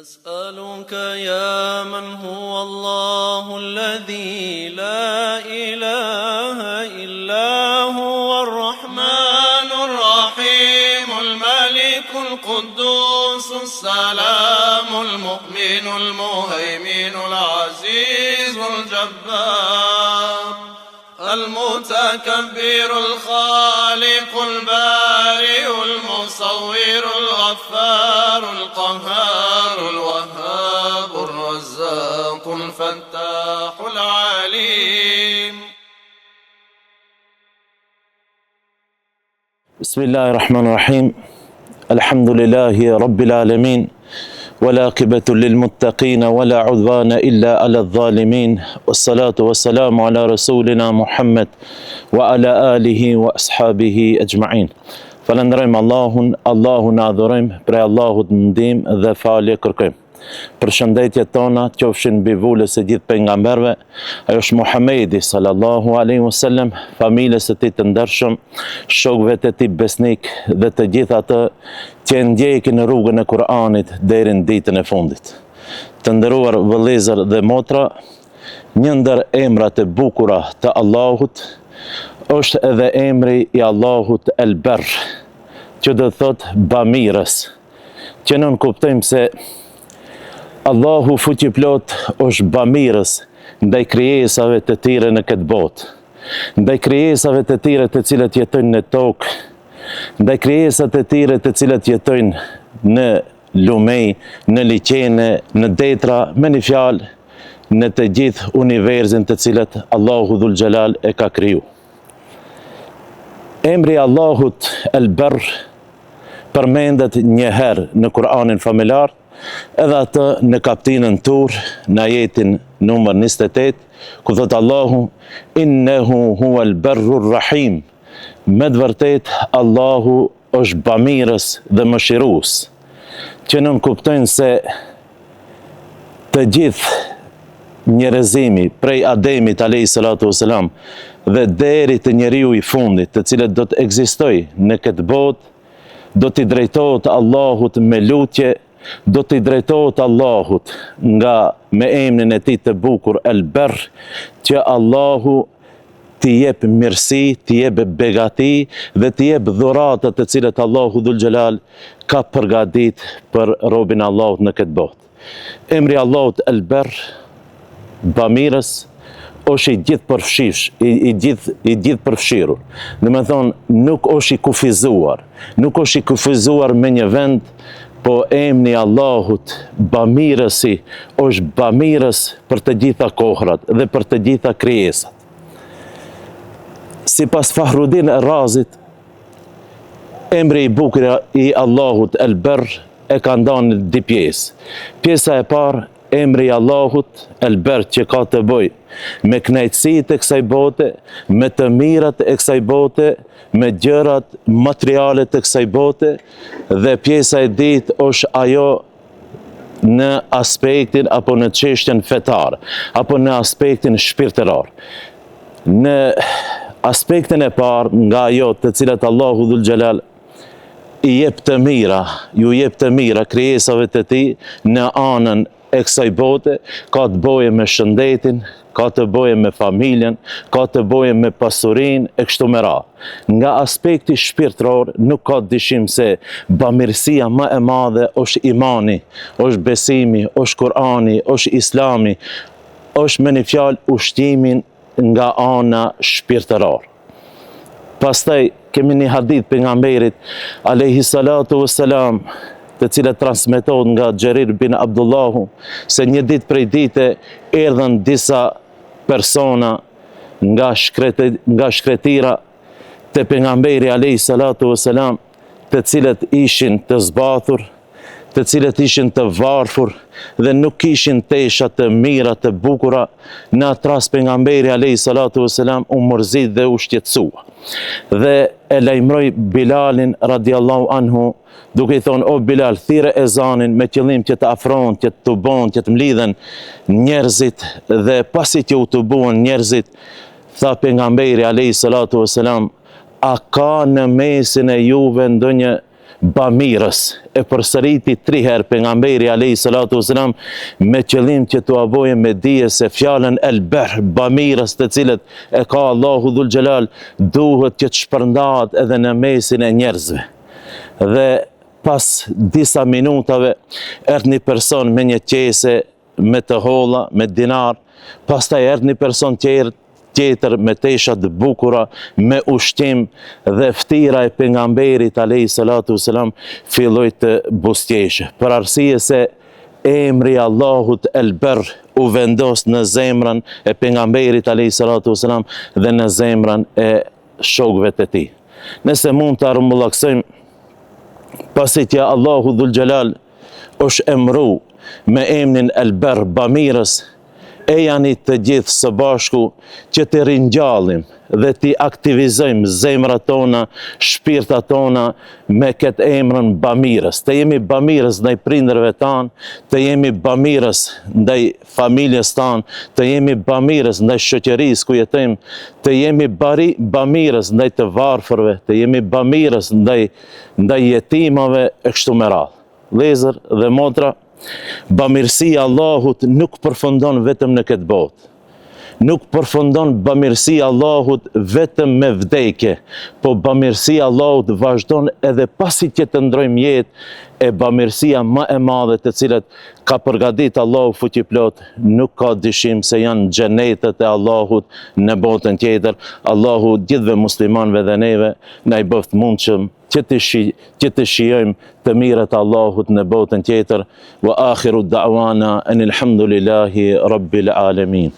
نسألك يا من هو الله الذي لا إله إلا هو الرحمن الرحيم الملك القدوس السلام المؤمن المهيمن العزيز الجبار المتكبر الخالق البارئ المصور الغفار القهار الوهاب الرزاق الفتاح العليم. بسم الله الرحمن الرحيم. الحمد لله رب العالمين والعاقبة للمتقين ولا عدوان إلا على الظالمين والصلاة والسلام على رسولنا محمد وعلى آله وأصحابه أجمعين. Falënderojmë Allahun adhurojmë, prej Allahut ndihmë dhe falje kërkojmë. Përshëndetjet tona qofshin mbi vulës e gjithë pejgamberëve, ajo është Muhamedi sallallahu alaihi wasallam, familjes së tij të ndershëm, shokëve të tij besnik dhe të gjithë ato që ndjekin në rrugën e Kur'anit deri në ditën e fundit. Të nderuar vëllezër dhe motra, një ndër emrat e bukura të Allahut është edhe emri i Allahut El-Barr, që do të thotë bamirës, që nën kuptojmë se Allahu fuqiplot është bamirës ndaj krijesave të tjera në këtë botë, ndaj krijesave të tjera të cilat jetojnë në tokë, ndaj krijesave të tjera të cilat jetojnë në lumej, në liqene, në detra, me një fjalë, në të gjithë universin të cilat Allahu Dhul Xhelal e ka kriju. Emri Allahut El-Barr përmendet një herë në Kur'anin familjar, edhe atë në kaptinën Tur, në ajetin numër 28, ku thot Allahu, innehu huwal barrur rahim, me të vërtet Allahu është bamirës dhe mëshirues, që nën kuptojnë se të gjithë njerëzimi prej Ademit a.s. dhe deri të njeriu i fundit, të cilët do të ekzistojë në këtë botë, do t'i drejtohet Allahut me lutje, do t'i drejtohet Allahut nga me emrin e tij të bukur El-Barr, që Allahu t'i jep mirësi, t'i jep begati dhe t'i jep dhuratat të cilat Allahu Dhul Xhelal ka përgatit për robën e Allahut në këtë botë. Emri Allahut El-Barr, bamirës, është i gjithë përfshirur. Dhe me thonë, nuk është i kufizuar, nuk është i kufizuar me një vend, po emri Allahut bamirësi është bamirës për të gjitha kohrat dhe për të gjitha krijesat. Sipas Fahrudin Razit, emri i bukur i Allahut El-Barr e ka ndarë në dy pjesë. Pjesa e parë, emri i Allahut El-Barr, që ka të bëjë me kënaqësitë e kësaj bote, me të mirat e kësaj bote, me gjërat materiale të kësaj bote, dhe pjesa e dytë është ajo në aspektin apo në çështjen fetare, apo në aspektin shpirtëror. Në aspektin e parë, nga ajo të cilat Allahu Dhul Xhelal i jep të mira, ju jep të mira krijesave të tij në anën e kësaj bote, ka të bëjë me shëndetin, ka të bëjë me familjen, ka të bëjë me pasurinë e kështu me radhë. Nga aspekti shpirtëror nuk ka dyshim se bamirësia më e madhe është imani, është besimi, është Kur'ani, është Islami, është me një fjalë ushtimin nga ana shpirtëror. Pastaj kemi një hadith pejgamberit alayhi salatu wassalam, të cilat transmetohet nga Xherir bin Abdullahu, se një ditë prej dite erdhën disa persona nga shkretira të pejgamberi alayhi salatu wassalam, të cilët ishin të zbathur, të cilët ishin të varfur dhe nuk kishin tesha të mira të bukura. Në atë rast pejgamberi alayhi salatu wassalam u mërzit dhe u shqetësua. Dhe e lajmëroi Bilalin radiallahu anhu, duke i thonë, o Bilal, thirrë ezanin me qëllim që të afrohen, që të tubon, që të mlidhen njerëzit, dhe pasi që u tubuan njerëzit, tha pejgamberi alayhi salatu wassalam, a ka në mesin e juve ndonjë bamirës, e përsëriti 3 herë pejgamberi alayhi salatu wasalam me qëllim që t'u aboje me dije se fjalën el-ber, bamirës të cilët e ka Allahu dhul xhelal, duhet që të shpërndahet edhe në mesin e njerëzve. Dhe pas disa minutave erdhi një person me një qese me të holla, me dinar, pastaj erdhi një person tjetër me tesha të bukura, me ushqim, dhe ftira e pejgamberit alayhi salatu wasalam filloi të buzëqeshë, për arsye se emri Allahut el-Ber u vendos në zemrën e pejgamberit alayhi salatu wasalam dhe në zemrën e shokëve të tij. Nëse mund të armëllaksojmë, pasi që Allahu dhul xhelal është emru me emrin el-Ber, bamirës, e janë të gjithë së bashku që të ringjallim dhe të aktivizojmë zemrat tona, shpirtat tona me këtë emrin bamirës. Të jemi bamirës ndaj prindërve tanë, të jemi bamirës ndaj familjes tanë, të jemi bamirës ndaj shoqërisë ku jetojmë, të jemi bamirës ndaj të varfërve, të jemi bamirës ndaj jetimave e kështu me radhë. Vëllezër dhe motra, bamirësia Allahut nuk përfundon vetëm në këtë botë. Nuk përfundon bamirësia Allahut vetëm me vdekje, po bamirësia Allahut vazhdon edhe pasi që të ndrojmë jetë, e bamirësia më e madhe të cilat ka përgatitur Allahu fuqiplot, nuk ka dyshim se janë xhenetet e Allahut në botën tjetër. Allahu gjithëve muslimanëve dhe neve na i bëft mundshëm që të shijojmë të mirët e Allahut në botën tjetër. Wa akhiru da'wana anil hamdulillahi rabbil alamin.